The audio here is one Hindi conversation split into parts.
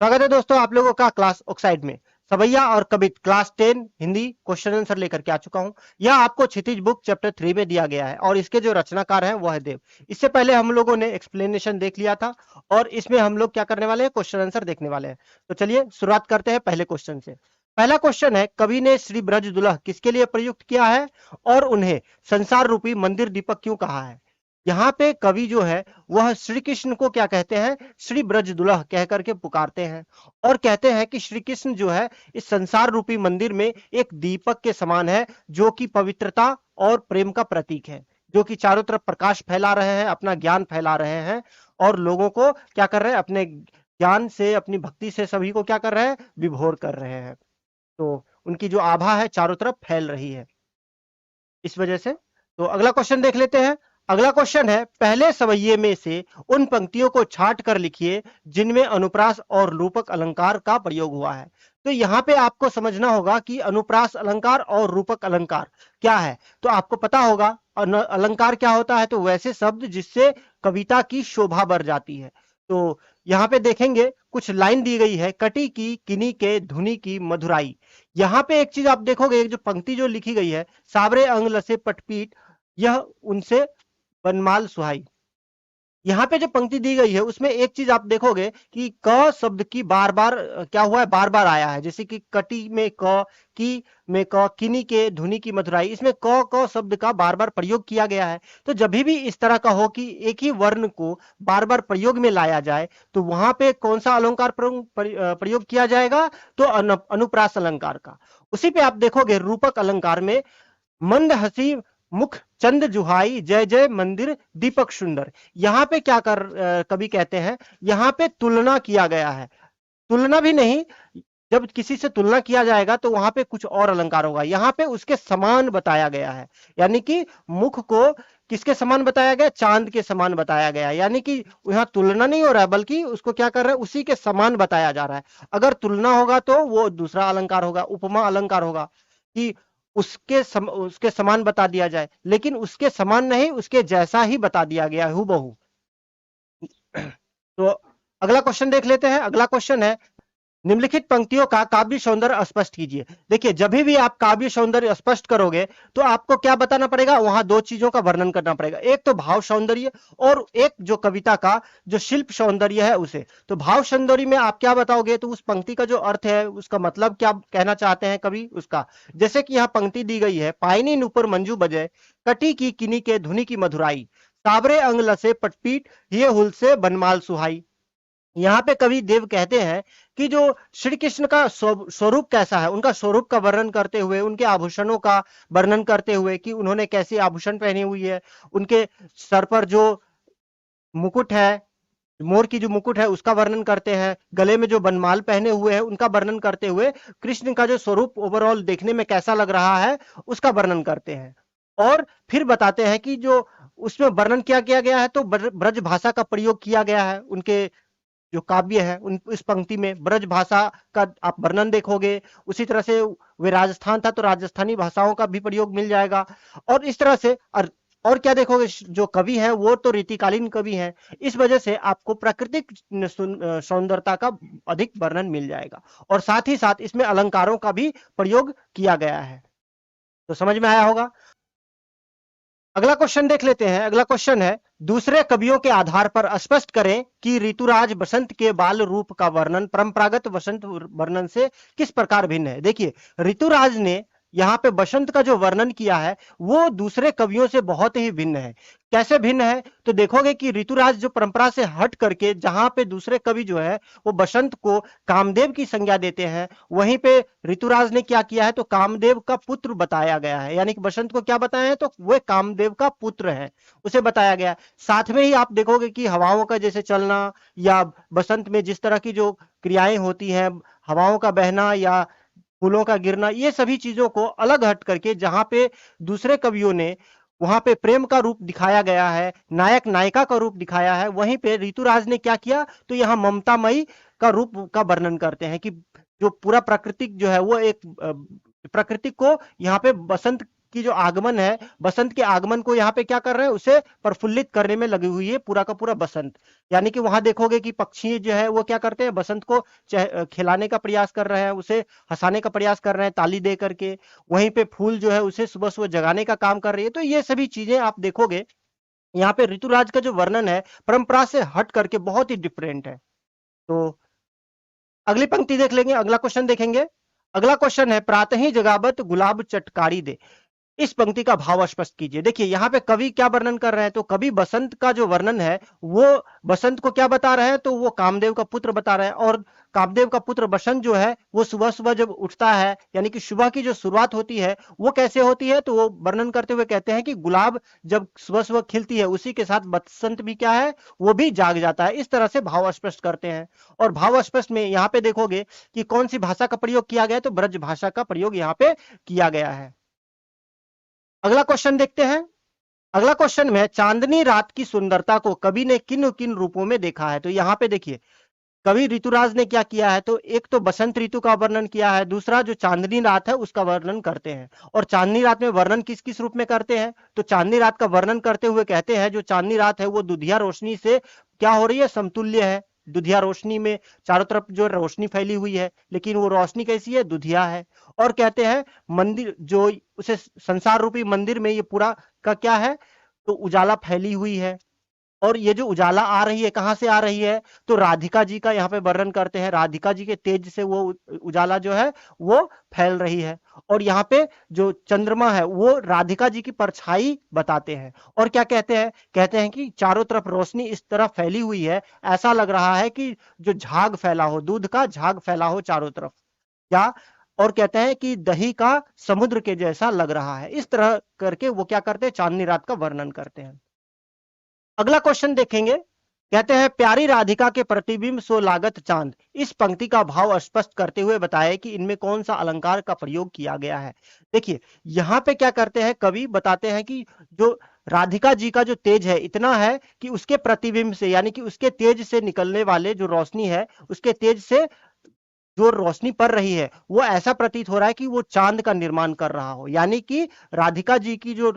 स्वागत है दोस्तों आप लोगों का क्लास ऑक्साइड में। सवैया और कवित क्लास 10 हिंदी क्वेश्चन आंसर लेकर के आ चुका हूं। यह आपको क्षितिज बुक चैप्टर 3 में दिया गया है और इसके जो रचनाकार हैं वह है देव। इससे पहले हम लोगों ने एक्सप्लेनेशन देख लिया था और इसमें हम लोग क्या करने वाले हैं, क्वेश्चन आंसर देखने वाले हैं। तो चलिए शुरुआत करते हैं पहले क्वेश्चन से। पहला क्वेश्चन है, कवि ने श्री ब्रज दुल्ह किसके लिए प्रयुक्त किया है और उन्हें संसार रूपी मंदिर दीपक क्यों कहा है। यहाँ पे कवि जो है वह श्री कृष्ण को क्या कहते हैं, श्री ब्रज दुल्ह कह करके पुकारते हैं और कहते हैं कि श्री कृष्ण जो है इस संसार रूपी मंदिर में एक दीपक के समान है, जो कि पवित्रता और प्रेम का प्रतीक है, जो कि चारों तरफ प्रकाश फैला रहे हैं, अपना ज्ञान फैला रहे हैं और लोगों को क्या कर रहे हैं, अपने ज्ञान से अपनी भक्ति से सभी को क्या कर रहे हैं, विभोर कर रहे हैं। तो उनकी जो आभा है चारों तरफ फैल रही है इस वजह से। तो अगला क्वेश्चन देख लेते हैं। अगला क्वेश्चन है, पहले सवैये में से उन पंक्तियों को छांट कर लिखिए जिनमें अनुप्रास और रूपक अलंकार का प्रयोग हुआ है। तो यहाँ पे आपको समझना होगा कि अनुप्रास अलंकार और रूपक अलंकार क्या है। तो आपको पता होगा अलंकार क्या होता है, तो वैसे शब्द जिससे कविता की शोभा बढ़ जाती है। तो यहाँ पे देखेंगे कुछ लाइन दी गई है, कटी की किनी के धुनी की मधुराई। यहाँ पे एक चीज आप देखोगे, एक जो पंक्ति जो लिखी गई है, साबरे अंग लसे पटपीट यह उनसे बनमाल सुहाई। यहाँ पे जो पंक्ति दी गई है उसमें एक चीज आप देखोगे कि क शब्द की बार बार क्या हुआ है, बार बार आया है। जैसे कि कटी में क, की में क, किनी के धुनी की मधुराई, इसमें क शब्द का बार बार प्रयोग किया गया है। तो जब भी इस तरह का हो कि एक ही वर्ण को बार बार प्रयोग में लाया जाए, तो वहां पे कौन सा अलंकार प्रयोग किया जाएगा, तो अनुप्रास अलंकार का। उसी पे आप देखोगे रूपक अलंकार में मंद हसी मुख चंद जुहाई जय जय मंदिर दीपक सुंदर। यहाँ पे क्या कवि कहते हैं, यहाँ पे तुलना किया गया है। तुलना भी नहीं, जब किसी से तुलना किया जाएगा तो वहां पे कुछ और अलंकार होगा, यहाँ पे उसके समान बताया गया है। यानी कि मुख को किसके समान बताया गया, चांद के समान बताया गया। यानी कि यहाँ तुलना नहीं हो रहा है, बल्कि उसको क्या कर रहा है, उसी के समान बताया जा रहा है। अगर तुलना होगा तो वो दूसरा अलंकार होगा, उपमा अलंकार होगा कि उसके समान बता दिया जाए, लेकिन उसके समान नहीं, उसके जैसा ही बता दिया गया है हूबहू। तो अगला क्वेश्चन देख लेते हैं। अगला क्वेश्चन है, निम्नलिखित पंक्तियों का काव्य सौंदर्य स्पष्ट कीजिए। देखिए जब भी आप काव्य सौंदर्य स्पष्ट करोगे तो आपको क्या बताना पड़ेगा, वहां दो चीजों का वर्णन करना पड़ेगा, एक तो भाव सौंदर्य और एक जो कविता का जो शिल्प सौंदर्य है उसे। तो भाव सौंदर्य में आप क्या बताओगे, तो उस पंक्ति का जो अर्थ है, उसका मतलब क्या कहना चाहते हैं कवि उसका। जैसे कि यहाँ पंक्ति दी गई है, पायनी नुपुर मंजू बजे कटी की किनी के धुनी की मधुराई, साबरे अंग लसे पटपीट ये हुल से बनमाल सुहाई। यहाँ पे कवि देव कहते हैं कि जो श्री कृष्ण का स्वरूप कैसा है, उनका स्वरूप का वर्णन करते हुए, उनके आभूषणों का वर्णन करते हुए कि उन्होंने कैसे आभूषण पहनी हुई है, उनके सर पर जो मुकुट है, मोर की जो मुकुट है उसका वर्णन करते हैं, गले में जो बनमाल पहने हुए हैं उनका वर्णन करते हुए कृष्ण का जो स्वरूप ओवरऑल देखने में कैसा लग रहा है उसका वर्णन करते हैं। और फिर बताते हैं कि जो उसमें वर्णन किया किया गया है, तो ब्रज भाषा का प्रयोग किया गया है। उनके जो काव्य है उन इस पंक्ति में ब्रज भाषा का आप वर्णन देखोगे। उसी तरह से वे राजस्थान था तो राजस्थानी भाषाओं का भी प्रयोग मिल जाएगा। और इस तरह से और क्या देखोगे, जो कवि है वो तो रीतिकालीन कवि है, इस वजह से आपको प्राकृतिक सौंदर्यता का अधिक वर्णन मिल जाएगा। और साथ ही साथ इसमें अलंकारों का भी प्रयोग किया गया है। तो समझ में आया होगा। अगला क्वेश्चन देख लेते हैं। अगला क्वेश्चन है, दूसरे कवियों के आधार पर स्पष्ट करें कि ऋतुराज बसंत के बाल रूप का वर्णन परंपरागत बसंत वर्णन से किस प्रकार भिन्न है। देखिए ऋतुराज ने यहाँ पे बसंत का जो वर्णन किया है वो दूसरे कवियों से बहुत ही भिन्न है। कैसे भिन्न है, तो देखोगे कि ऋतुराज जो परंपरा से हट करके, जहां पे दूसरे कवि जो है वो बसंत को कामदेव की संज्ञा देते हैं, वहीं पे ऋतुराज ने क्या किया है, तो कामदेव का पुत्र बताया गया है। यानी कि बसंत को क्या बताया है, तो वह कामदेव का पुत्र है, उसे बताया गया। साथ में ही आप देखोगे कि हवाओं का जैसे चलना या बसंत में जिस तरह की जो क्रियाएं होती हैं, हवाओं का बहना या फूलों का गिरना, ये सभी चीजों को अलग हट करके जहां पे दूसरे कवियों ने वहां पे प्रेम का रूप दिखाया गया है, नायक नायिका का रूप दिखाया है, वहीं पे ऋतुराज ने क्या किया, तो यहाँ ममतामयी का रूप का वर्णन करते हैं कि जो पूरा प्राकृतिक जो है वो एक प्रकृति को यहाँ पे बसंत की जो आगमन है, बसंत के आगमन को यहाँ पे क्या कर रहे हैं, उसे प्रफुल्लित करने में लगी हुई है पूरा का पूरा बसंत। यानी कि वहां देखोगे कि पक्षी जो है वो क्या करते हैं, बसंत को खिलाने का प्रयास कर रहे हैं, उसे हंसाने का प्रयास कर रहे हैं ताली दे करके। वहीं पे फूल जो है उसे सुबह सुबह जगाने का काम कर रही है। तो ये सभी चीजें आप देखोगे यहाँ पे ऋतुराज का जो वर्णन है परंपरा से हट करके बहुत ही डिफरेंट है। तो अगली पंक्ति देख लेंगे, अगला क्वेश्चन देखेंगे। अगला क्वेश्चन है, प्रातः ही जगावत गुलाब चटकारी दे, इस पंक्ति का भाव स्पष्ट कीजिए। देखिए यहाँ पे कवि क्या वर्णन कर रहे हैं, तो कवि बसंत का जो वर्णन है वो बसंत को क्या बता रहे हैं, तो वो कामदेव का पुत्र बता रहे हैं। और कामदेव का पुत्र बसंत जो है वो सुबह सुबह जब उठता है, यानी कि सुबह की जो शुरुआत होती है वो कैसे होती है, तो वो वर्णन करते हुए कहते हैं कि गुलाब जब सुबह सुबह खिलती है उसी के साथ बसंत भी क्या है, वो भी जाग जाता है। इस तरह से भाव स्पष्ट करते हैं। और भाव स्पष्ट में यहाँ पे देखोगे कि कौन सी भाषा का प्रयोग किया गया है, तो ब्रज भाषा का प्रयोग यहाँ पे किया गया है। अगला क्वेश्चन देखते हैं। अगला क्वेश्चन में चांदनी रात की सुंदरता को कवि ने किन किन रूपों में देखा है, तो यहाँ पे देखिए कवि ऋतुराज ने क्या किया है, तो एक तो बसंत ऋतु का वर्णन किया है, दूसरा जो चांदनी रात है उसका वर्णन करते हैं। और चांदनी रात में वर्णन किस किस रूप में करते हैं, तो चांदनी रात का वर्णन करते हुए कहते हैं जो चांदनी रात है वो दुधिया रोशनी से क्या हो रही है, समतुल्य है। दुधिया रोशनी में चारों तरफ जो रोशनी फैली हुई है, लेकिन वो रोशनी कैसी है, दुधिया है। और कहते हैं मंदिर जो उसे संसार रूपी मंदिर में ये पूरा का क्या है, तो उजाला फैली हुई है। और ये जो उजाला आ रही है कहां से आ रही है, तो राधिका जी का यहाँ पे वर्णन करते हैं, राधिका जी के तेज से वो उजाला जो है वो फैल रही है। और यहाँ पे जो चंद्रमा है वो राधिका जी की परछाई बताते हैं। और क्या कहते हैं कि चारों तरफ रोशनी इस तरह फैली हुई है, ऐसा लग रहा है कि जो झाग फैला हो, दूध का झाग फैला हो चारों तरफ। क्या, और कहते हैं कि दही का समुद्र के जैसा लग रहा है। इस तरह करके वो क्या करते हैं, चांदनी रात का वर्णन करते हैं। अगला क्वेश्चन देखेंगे, कहते हैं प्यारी राधिका के प्रतिबिंब सो लागत चांद, इस पंक्ति का भाव स्पष्ट करते हुए बताएं कि इनमें कौन सा अलंकार का प्रयोग किया गया है। देखिए यहाँ पे क्या करते हैं, कवि बताते हैं कि जो राधिका जी का जो तेज है इतना है कि उसके प्रतिबिंब से, यानी कि उसके तेज से निकलने वाले जो रोशनी है, उसके तेज से जो रोशनी पड़ रही है वो ऐसा प्रतीत हो रहा है कि वो चांद का निर्माण कर रहा हो। यानी कि राधिका जी की जो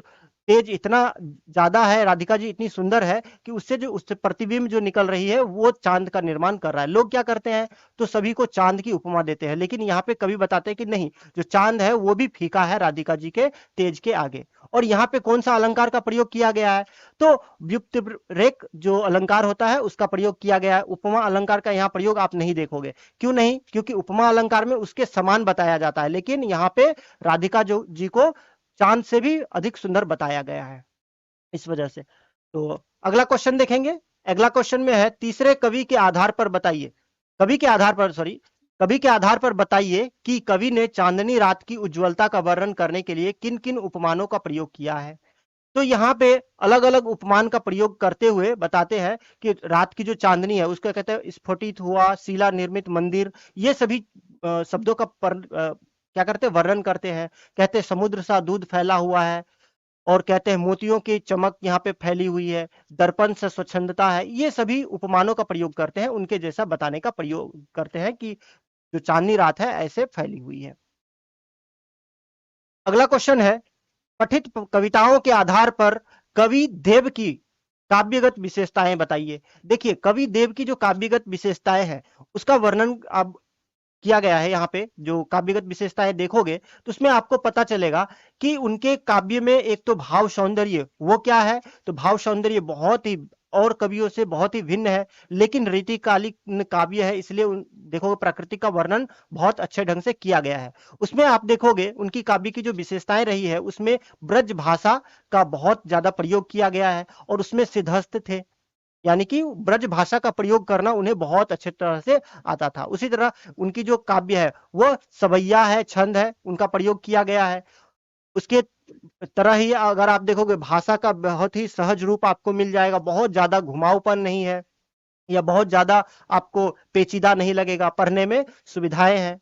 तेज इतना ज्यादा है, राधिका जी इतनी सुंदर है कि उससे जो उससे प्रतिबिंब जो निकल रही है वो चांद का निर्माण कर रहा है। लोग क्या करते हैं, तो सभी को चांद की उपमा देते हैं, लेकिन यहाँ पे कवि बताते हैं कि नहीं, जो चांद है वो भी फीका है राधिका जी के तेज के आगे। और यहाँ पे कौन सा अलंकार का प्रयोग किया गया है, तो व्युक्त रेख जो अलंकार होता है उसका प्रयोग किया गया है। उपमा अलंकार का यहाँ प्रयोग आप नहीं देखोगे। क्यों नहीं, क्योंकि उपमा अलंकार में उसके समान बताया जाता है, लेकिन यहाँ पे राधिका जो जी को चांद से भी अधिक सुंदर बताया गया है, इस वजह से। तो अगला क्वेश्चन देखेंगे। अगला क्वेश्चन में है, तीसरे कवि के आधार पर बताइए, कवि के आधार पर सॉरी कवि के आधार पर बताइए कि कवि ने चांदनी रात की उज्जवलता का वर्णन करने के लिए किन किन उपमानों का प्रयोग किया है। तो यहाँ पे अलग अलग उपमान का प्रयोग करते हुए बताते हैं कि रात की जो चांदनी है उसको कहते हैं स्फटित हुआ, शिला निर्मित मंदिर, ये सभी शब्दों का क्या करते हैं, वर्णन करते हैं। कहते हैं समुद्र सा दूध फैला हुआ है, और कहते हैं मोतियों की चमक यहाँ पे फैली हुई है, दर्पण से स्वच्छंदता है। ये सभी उपमानों का प्रयोग करते हैं, उनके जैसा बताने का प्रयोग करते हैं कि जो चांदनी रात है ऐसे फैली हुई है। अगला क्वेश्चन है, पठित कविताओं के आधार पर कवि देव की काव्यगत विशेषताएं बताइए। देखिए कवि देव की जो काव्यगत विशेषताएं हैं उसका वर्णन अब किया गया है। यहाँ पे जो काव्यगत विशेषताएं देखोगे तो उसमें आपको पता चलेगा कि उनके काव्य में एक तो भाव सौंदर्य वो क्या है, तो भाव सौंदर्य बहुत ही और कवियों से बहुत ही भिन्न है, लेकिन रीतिकालीन काव्य है, इसलिए देखोगे प्रकृति का वर्णन बहुत अच्छे ढंग से किया गया है। उसमें आप देखोगे उनकी काव्य की जो विशेषताएं रही है उसमें ब्रज भाषा का बहुत ज्यादा प्रयोग किया गया है, और उसमें सिद्धहस्त थे, यानी कि ब्रज भाषा का प्रयोग करना उन्हें बहुत अच्छे तरह से आता था। उसी तरह उनकी जो काव्य है वह सवैया है, छंद है, उनका प्रयोग किया गया है। उसके तरह ही अगर आप देखोगे भाषा का बहुत ही सहज रूप आपको मिल जाएगा, बहुत ज्यादा घुमावपन नहीं है या बहुत ज्यादा आपको पेचीदा नहीं लगेगा, पढ़ने में सुविधाएं हैं।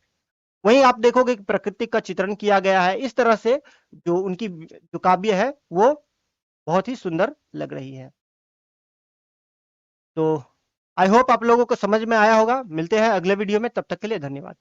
वहीं आप देखोगे कि प्रकृति का चित्रण किया गया है, इस तरह से जो उनकी जो काव्य है वो बहुत ही सुंदर लग रही है। तो आई होप आप लोगों को समझ में आया होगा। मिलते हैं अगले वीडियो में, तब तक के लिए धन्यवाद।